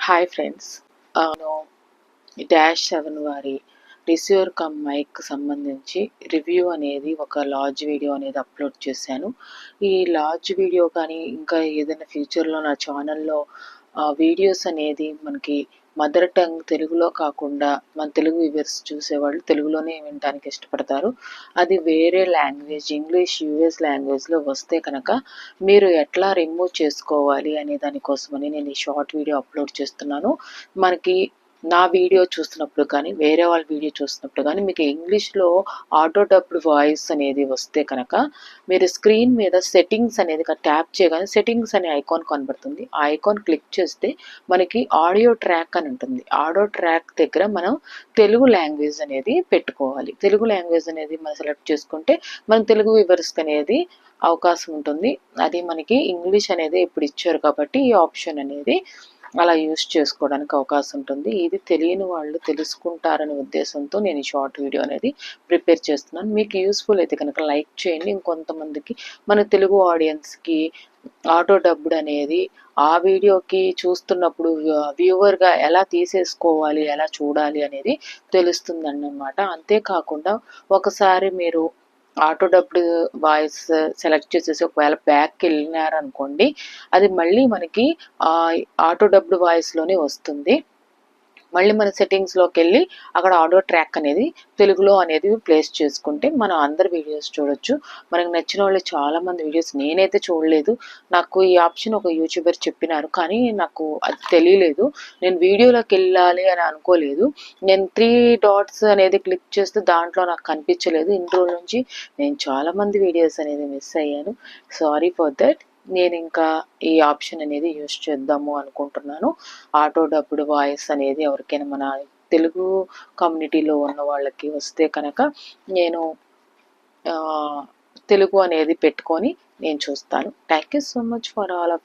Hi friends. నేను dash 7 వారి receiver come mic సంబంధించి రివ్యూ అనేది ఒక లార్జ్ వీడియో అనేది అప్లోడ్ చేశాను. ఈ లార్జ్ వీడియో కానీ ఇంకా ఏదైనా ఫ్యూచర్లో నా ఛానల్లో వీడియోస్ అనేది మనకి మదర్ టంగ్ తెలుగులో కాకుండా మన తెలుగు వ్యూవర్స్ చూసేవాళ్ళు తెలుగులోనే వినడానికి ఇష్టపడతారు. అది వేరే లాంగ్వేజ్ ఇంగ్లీష్ యూఎస్ లాంగ్వేజ్లో వస్తే కనుక మీరు ఎట్లా రిమూవ్ చేసుకోవాలి అనే దానికోసమని నేను ఈ షార్ట్ వీడియో అప్లోడ్ చేస్తున్నాను. మనకి నా వీడియో చూస్తున్నప్పుడు కానీ వేరే వాళ్ళ వీడియో చూస్తున్నప్పుడు కానీ మీకు ఇంగ్లీష్లో ఆటో డబ్డ్ వాయిస్ అనేది వస్తే కనుక మీరు స్క్రీన్ మీద సెట్టింగ్స్ అనేది ట్యాప్ చేయగానే సెట్టింగ్స్ అనే ఐకాన్ కనబడుతుంది. ఆ ఐకాన్ క్లిక్ చేస్తే మనకి ఆడియో ట్రాక్ అని ఉంటుంది. ఆడియో ట్రాక్ దగ్గర మనం తెలుగు లాంగ్వేజ్ అనేది పెట్టుకోవాలి. తెలుగు లాంగ్వేజ్ అనేది మనం సెలెక్ట్ చేసుకుంటే మనం తెలుగు వివర్స్ అనేది అవకాశం ఉంటుంది. అది మనకి ఇంగ్లీష్ అనేది ఇప్పుడు ఇచ్చారు కాబట్టి ఈ ఆప్షన్ అనేది అలా యూస్ చేసుకోవడానికి అవకాశం ఉంటుంది. ఇది తెలియని వాళ్ళు తెలుసుకుంటారనే ఉద్దేశంతో నేను ఈ షార్ట్ వీడియో అనేది ప్రిపేర్ చేస్తున్నాను. మీకు యూస్ఫుల్ అయితే కనుక లైక్ చేయండి. ఇంకొంతమందికి మన తెలుగు ఆడియన్స్కి ఆటో డబ్బుడ్ అనేది ఆ వీడియోకి చూస్తున్నప్పుడు వ్యూవర్గా ఎలా తీసేసుకోవాలి, ఎలా చూడాలి అనేది తెలుస్తుందన్నమాట. అంతేకాకుండా ఒకసారి మీరు ఆటో డబ్డ్ వాయిస్ సెలెక్ట్ చేసేసి ఒకవేళ బ్యాక్కి వెళ్ళినారనుకోండి, అది మళ్ళీ మనకి ఆటో డబ్డ్ వాయిస్లోనే వస్తుంది. మళ్ళీ మన సెట్టింగ్స్లోకి వెళ్ళి అక్కడ ఆడియో ట్రాక్ అనేది తెలుగులో అనేది ప్లేస్ చేసుకుంటే మనం అందరి వీడియోస్ చూడొచ్చు. మనకు నచ్చిన వాళ్ళు చాలామంది వీడియోస్ నేనైతే చూడలేదు. నాకు ఈ ఆప్షన్ ఒక యూట్యూబర్ చెప్పినారు, కానీ నాకు అది తెలియలేదు. నేను వీడియోలోకి వెళ్ళాలి అని అనుకోలేదు. నేను 3 డాట్స్ అనేది క్లిక్ చేస్తే దాంట్లో నాకు కనిపించలేదు. ఇన్ని రోజుల నుంచి నేను చాలామంది వీడియోస్ అనేది మిస్ అయ్యాను. Sorry for that. నేను ఇంకా ఈ ఆప్షన్ అనేది యూస్ చేద్దాము అనుకుంటున్నాను. ఆటో డబ్డ్ వాయిస్ అనేది ఎవరికైనా మన తెలుగు కమ్యూనిటీలో ఉన్న వాళ్ళకి వస్తే కనుక నేను తెలుగు అనేది పెట్టుకొని నేను చూస్తాను. Thank you so much for all of